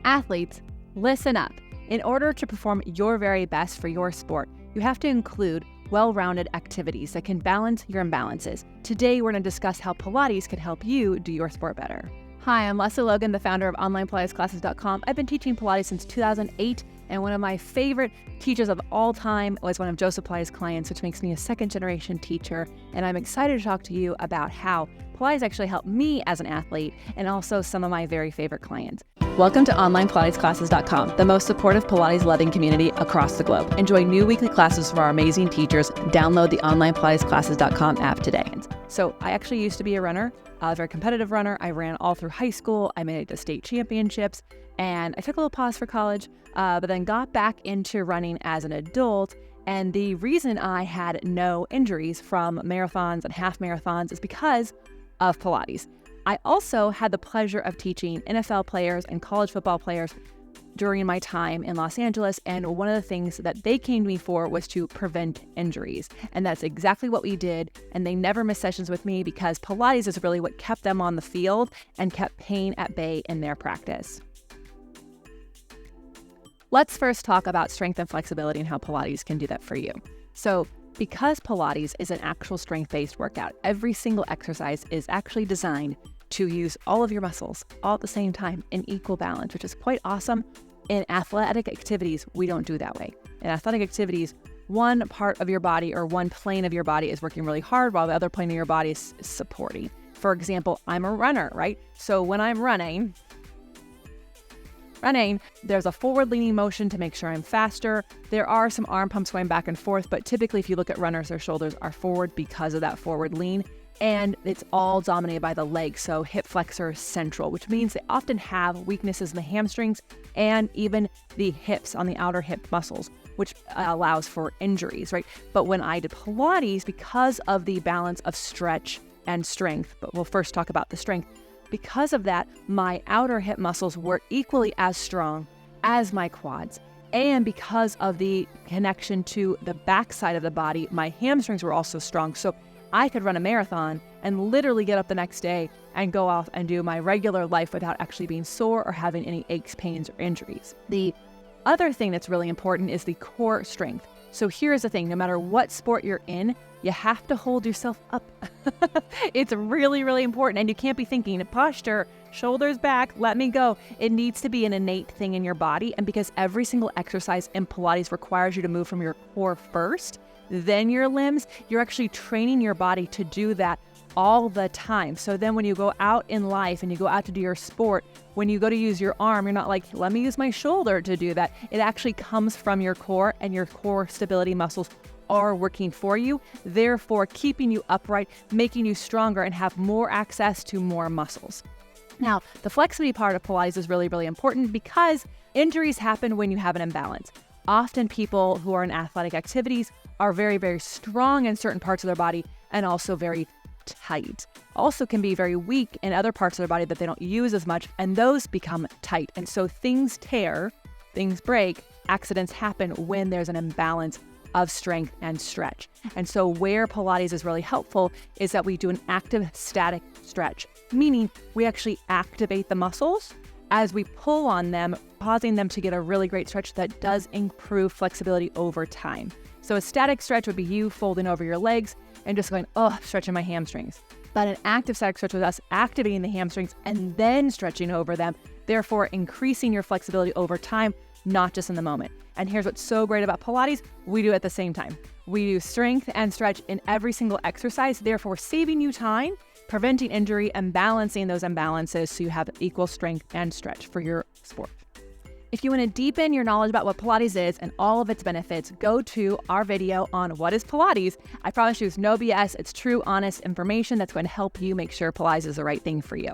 Athletes, listen up. In order to perform your very best for your sport, you have to include well-rounded activities that can balance your imbalances. Today, we're going to discuss how Pilates can help you do your sport better. Hi, I'm Lesley Logan, the founder of OnlinePilatesClasses.com. I've been teaching Pilates since 2008, and one of my favorite teachers of all time was one of Joseph Pilates' clients, which makes me a second-generation teacher, and I'm excited to talk to you about how Pilates actually helped me as an athlete and also some of my very favorite clients. Welcome to OnlinePilatesClasses.com, the most supportive Pilates-loving community across the globe. Enjoy new weekly classes from our amazing teachers. Download the OnlinePilatesClasses.com app today. So I actually used to be a runner, a very competitive runner. I ran all through high school. I made it to state championships, and I took a little pause for college, but then got back into running as an adult. And the reason I had no injuries from marathons and half marathons is because of Pilates. I also had the pleasure of teaching NFL players and college football players during my time in Los Angeles, and one of the things that they came to me for was to prevent injuries. And that's exactly what we did, and they never missed sessions with me because Pilates is really what kept them on the field and kept pain at bay in their practice. Let's first talk about strength and flexibility and how Pilates can do that for you. So because Pilates is an actual strength-based workout, every single exercise is actually designed to use all of your muscles all at the same time in equal balance, which is quite awesome. In athletic activities, we don't do that way. In athletic activities, one part of your body or one plane of your body is working really hard while the other plane of your body is supporting. For example, I'm a runner, right? So when I'm running, there's a forward-leaning motion to make sure I'm faster. There are some arm pumps going back and forth, but typically if you look at runners, their shoulders are forward because of that forward lean. And it's all dominated by the legs, so hip flexor central, which means they often have weaknesses in the hamstrings and even the hips on the outer hip muscles, which allows for injuries, right? But when I did Pilates, because of the balance of stretch and strength, but we'll first talk about the strength, because of that, my outer hip muscles were equally as strong as my quads. And because of the connection to the backside of the body, my hamstrings were also strong. So I could run a marathon and literally get up the next day and go off and do my regular life without actually being sore or having any aches, pains, or injuries. The other thing that's really important is the core strength. So here's the thing, no matter what sport you're in, you have to hold yourself up. It's really, really important. And you can't be thinking posture, shoulders back, let me go. It needs to be an innate thing in your body. And because every single exercise in Pilates requires you to move from your core first, then your limbs, you're actually training your body to do that all the time. So then when you go out in life and you go out to do your sport, when you go to use your arm, you're not like, let me use my shoulder to do that. It actually comes from your core, and your core stability muscles are working for you, therefore keeping you upright, making you stronger, and have more access to more muscles. Now, the flexibility part of Pilates is really, really important because injuries happen when you have an imbalance. Often people who are in athletic activities are very, very strong in certain parts of their body and also very tight. Also can be very weak in other parts of their body that they don't use as much, and those become tight. And so things tear, things break, accidents happen when there's an imbalance of strength and stretch. And so where Pilates is really helpful is that we do an active static stretch, meaning we actually activate the muscles as we pull on them, causing them to get a really great stretch that does improve flexibility over time. So a static stretch would be you folding over your legs and just going, stretching my hamstrings. But an active static stretch was us activating the hamstrings and then stretching over them, therefore increasing your flexibility over time, not just in the moment. And here's what's so great about Pilates, we do it at the same time. We do strength and stretch in every single exercise, therefore saving you time, preventing injury, and balancing those imbalances so you have equal strength and stretch for your sport. If you want to deepen your knowledge about what Pilates is and all of its benefits, go to our video on what is Pilates. I promise you it's no BS, it's true, honest information that's going to help you make sure Pilates is the right thing for you.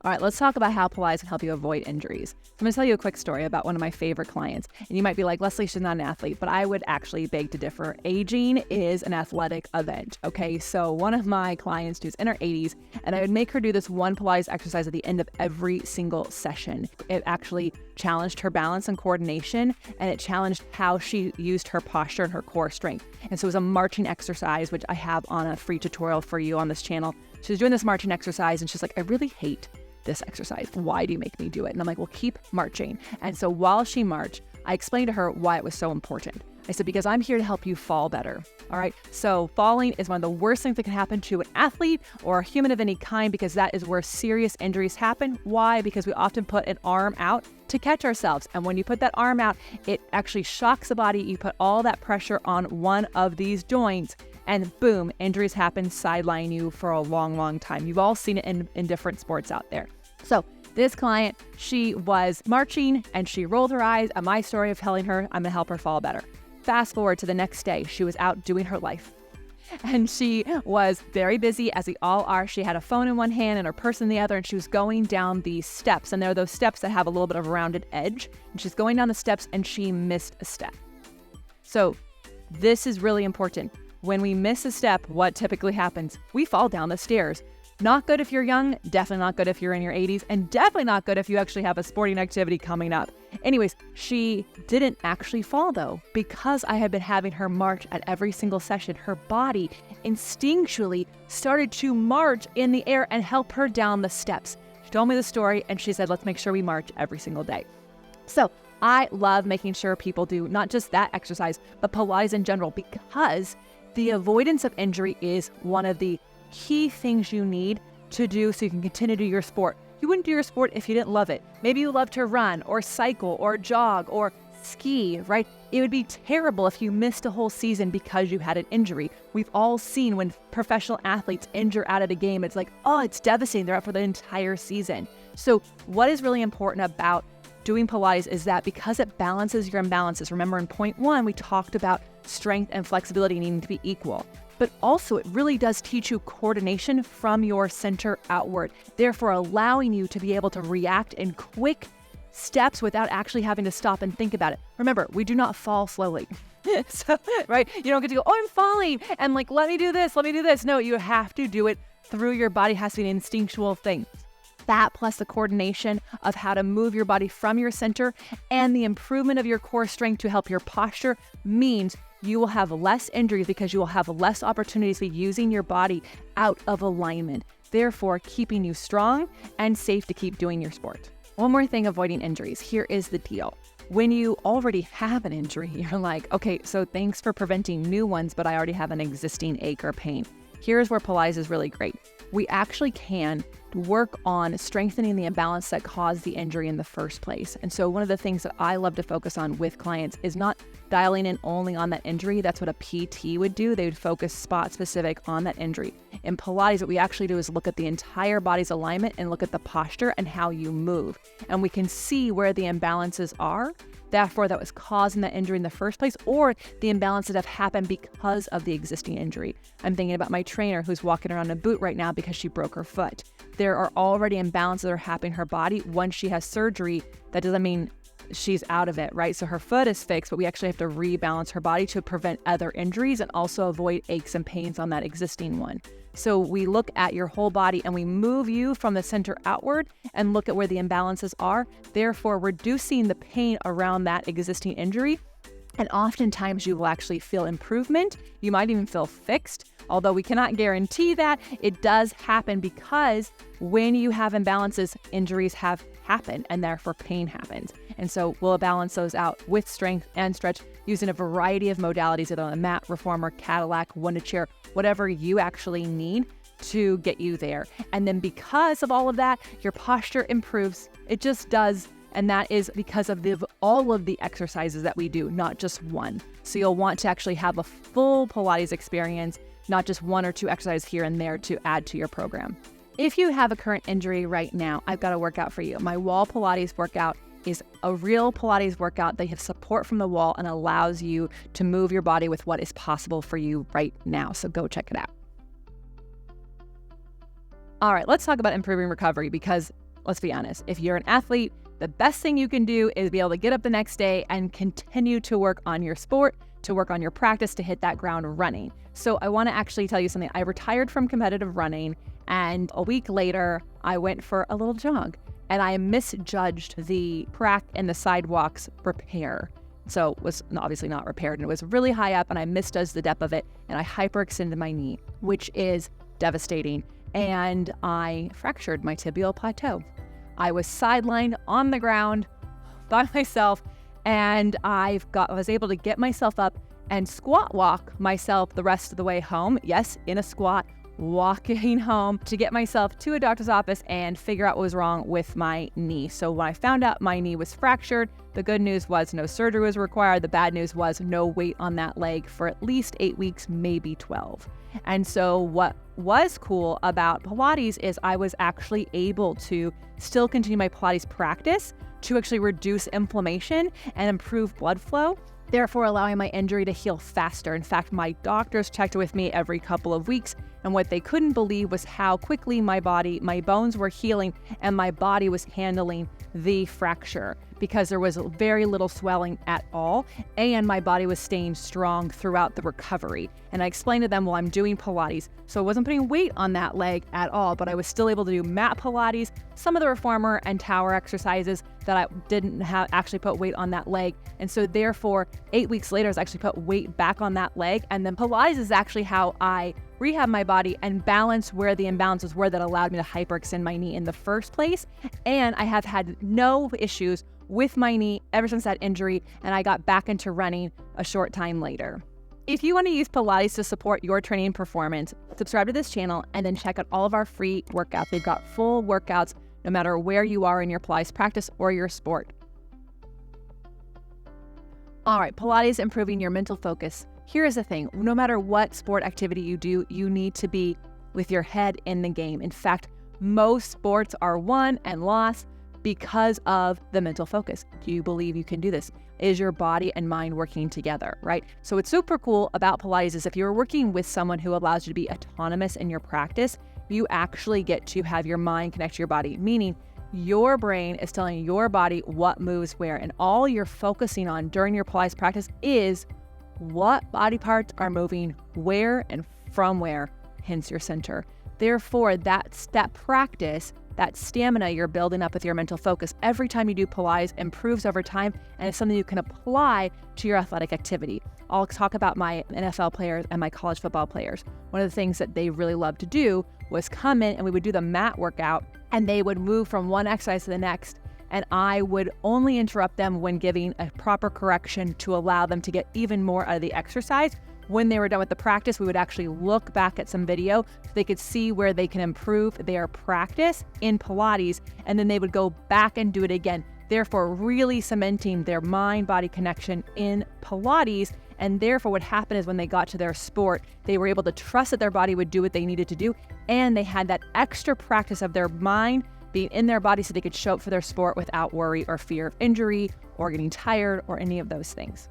All right, let's talk about how Pilates can help you avoid injuries. I'm going to tell you a quick story about one of my favorite clients. And you might be like, Lesley, she's not an athlete, but I would actually beg to differ. Aging is an athletic event, okay? So one of my clients who's in her 80s, and I would make her do this one Pilates exercise at the end of every single session. It actually challenged her balance and coordination, and it challenged how she used her posture and her core strength. And so it was a marching exercise, which I have on a free tutorial for you on this channel. She was doing this marching exercise, and she's like, I really hate this exercise. Why do you make me do it? And I'm like, well, keep marching. And so while she marched, I explained to her why it was so important. I said, because I'm here to help you fall better. All right. So falling is one of the worst things that can happen to an athlete or a human of any kind, because that is where serious injuries happen. Why? Because we often put an arm out to catch ourselves. And when you put that arm out, it actually shocks the body. You put all that pressure on one of these joints and boom, injuries happen, sideline you for a long, long time. You've all seen it in different sports out there. So this client, she was marching and she rolled her eyes at my story of telling her I'm gonna help her fall better. Fast forward to the next day, she was out doing her life. And she was very busy, as we all are. She had a phone in one hand and her purse in the other, and she was going down these steps. And there are those steps that have a little bit of a rounded edge. And she's going down the steps and she missed a step. So this is really important. When we miss a step, what typically happens? We fall down the stairs. Not good if you're young, definitely not good if you're in your 80s, and definitely not good if you actually have a sporting activity coming up. Anyways, she didn't actually fall though, because I had been having her march at every single session. Her body instinctually started to march in the air and help her down the steps. She told me the story and she said, let's make sure we march every single day. So I love making sure people do not just that exercise, but Pilates in general, because the avoidance of injury is one of the key things you need to do so you can continue to do your sport. You wouldn't do your sport if you didn't love it. Maybe you love to run or cycle or jog or ski, right? It would be terrible if you missed a whole season because you had an injury. We've all seen when professional athletes injure out of the game, it's like, oh, it's devastating. They're out for the entire season. So what is really important about doing Pilates is that because it balances your imbalances. Remember in point 1, we talked about strength and flexibility needing to be equal. But also it really does teach you coordination from your center outward, therefore allowing you to be able to react in quick steps without actually having to stop and think about it. Remember, we do not fall slowly. So, right? You don't get to go, oh, I'm falling, and like, let me do this. No, you have to do it through your body. It has to be an instinctual thing. That plus the coordination of how to move your body from your center and the improvement of your core strength to help your posture means you will have less injuries because you will have less opportunities to be using your body out of alignment, therefore keeping you strong and safe to keep doing your sport. One more thing avoiding injuries. Here is the deal. When you already have an injury, you're like, okay, so thanks for preventing new ones, but I already have an existing ache or pain. Here's where Pilates is really great. We actually can work on strengthening the imbalance that caused the injury in the first place. And so one of the things that I love to focus on with clients is not dialing in only on that injury. That's what a PT would do. They would focus spot specific on that injury. In Pilates, what we actually do is look at the entire body's alignment and look at the posture and how you move. And we can see where the imbalances are, therefore that was causing that injury in the first place, or the imbalances that have happened because of the existing injury. I'm thinking about my trainer who's walking around in a boot right now because she broke her foot. There are already imbalances that are happening in her body. Once she has surgery, that doesn't mean she's out of it, right? So her foot is fixed, but we actually have to rebalance her body to prevent other injuries and also avoid aches and pains on that existing one. So we look at your whole body and we move you from the center outward and look at where the imbalances are, therefore reducing the pain around that existing injury. And oftentimes you will actually feel improvement. You might even feel fixed, although we cannot guarantee that. It does happen because when you have imbalances, injuries have happened and therefore pain happens. And so we'll balance those out with strength and stretch using a variety of modalities, either on the mat, reformer, Cadillac, one to chair, whatever you actually need to get you there. And then because of all of that, your posture improves. It just does. And that is because of all of the exercises that we do, not just one. So you'll want to actually have a full Pilates experience, not just one or two exercises here and there to add to your program. If you have a current injury right now, I've got a workout for you. My wall Pilates workout is a real Pilates workout. They have support from the wall and allows you to move your body with what is possible for you right now. So go check it out. All right, let's talk about improving recovery, because let's be honest, if you're an athlete, the best thing you can do is be able to get up the next day and continue to work on your sport, to work on your practice, to hit that ground running. So I want to actually tell you something. I retired from competitive running, and a week later, I went for a little jog, and I misjudged the crack in the sidewalks repair. So it was obviously not repaired, and it was really high up, and I misjudged the depth of it, and I hyperextended my knee, which is devastating. and I fractured my tibial plateau. I was sidelined on the ground by myself, and I was able to get myself up and squat walk myself the rest of the way home. Yes, in a squat, walking home to get myself to a doctor's office and figure out what was wrong with my knee. So when I found out my knee was fractured, the good news was no surgery was required. The bad news was no weight on that leg for at least 8 weeks, maybe 12. And so what was cool about Pilates is I was actually able to still continue my Pilates practice to actually reduce inflammation and improve blood flow, therefore allowing my injury to heal faster. In fact, my doctors checked with me every couple of weeks, and what they couldn't believe was how quickly my bones were healing and my body was handling the fracture, because there was very little swelling at all, and my body was staying strong throughout the recovery. And I explained to them, well, I'm doing Pilates, so I wasn't putting weight on that leg at all, but I was still able to do mat Pilates, some of the reformer and tower exercises that I didn't actually put weight on that leg. And so therefore, 8 weeks later, I actually put weight back on that leg. And then Pilates is actually how I rehab my body and balance where the imbalances were that allowed me to hyperextend my knee in the first place. And I have had no issues with my knee ever since that injury, and I got back into running a short time later. If you want to use Pilates to support your training performance, subscribe to this channel and then check out all of our free workouts. We've got full workouts no matter where you are in your Pilates practice or your sport. All right, Pilates improving your mental focus. Here's the thing, no matter what sport activity you do, you need to be with your head in the game. In fact, most sports are won and lost because of the mental focus. Do you believe you can do this? Is your body and mind working together, right? So what's super cool about Pilates is if you're working with someone who allows you to be autonomous in your practice, you actually get to have your mind connect to your body, meaning your brain is telling your body what moves where, and all you're focusing on during your Pilates practice is what body parts are moving where and from where, hence your center. Therefore, that practice, that stamina you're building up with your mental focus every time you do Pilates improves over time, and it's something you can apply to your athletic activity. I'll talk about my NFL players and my college football players. One of the things that they really loved to do was come in and we would do the mat workout, and they would move from one exercise to the next, and I would only interrupt them when giving a proper correction to allow them to get even more out of the exercise. When they were done with the practice, we would actually look back at some video so they could see where they can improve their practice in Pilates, and then they would go back and do it again, therefore really cementing their mind-body connection in Pilates. And therefore what happened is when they got to their sport, they were able to trust that their body would do what they needed to do, and they had that extra practice of their mind being in their body so they could show up for their sport without worry or fear of injury or getting tired or any of those things.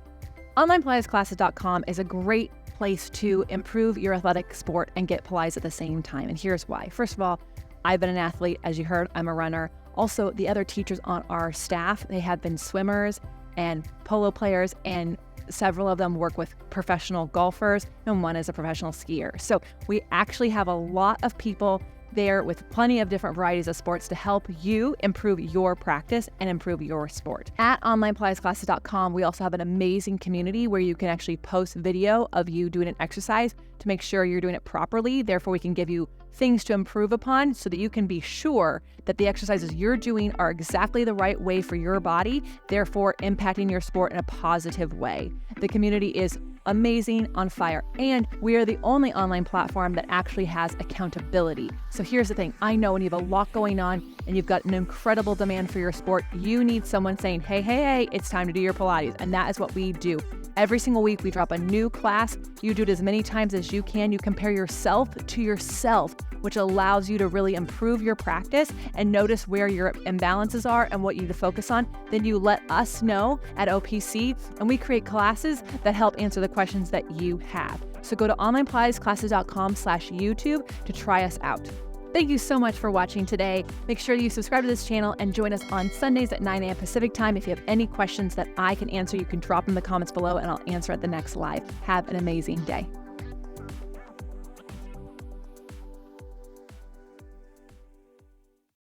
OnlinePilatesClasses.com is a great place to improve your athletic sport and get Pilates at the same time. And here's why. First of all, I've been an athlete. As you heard, I'm a runner. Also, the other teachers on our staff, they have been swimmers and polo players, and several of them work with professional golfers, and one is a professional skier. So we actually have a lot of people there with plenty of different varieties of sports to help you improve your practice and improve your sport. At OnlinePilatesClasses.com, we also have an amazing community where you can actually post video of you doing an exercise to make sure you're doing it properly. Therefore, we can give you things to improve upon so that you can be sure that the exercises you're doing are exactly the right way for your body, therefore impacting your sport in a positive way. The community is amazing, on fire, and we are the only online platform that actually has accountability. So here's the thing, I know when you have a lot going on and you've got an incredible demand for your sport, you need someone saying, hey, it's time to do your Pilates, and that is what we do. Every single week we drop a new class. You do it as many times as you can. You compare yourself to yourself, which allows you to really improve your practice and notice where your imbalances are and what you need to focus on. Then you let us know at OPC, and we create classes that help answer the questions that you have. So go to onlinepilatesclasses.com/YouTube to try us out. Thank you so much for watching today. Make sure you subscribe to this channel and join us on Sundays at 9 a.m. Pacific time. If you have any questions that I can answer, you can drop in the comments below and I'll answer at the next live. Have an amazing day.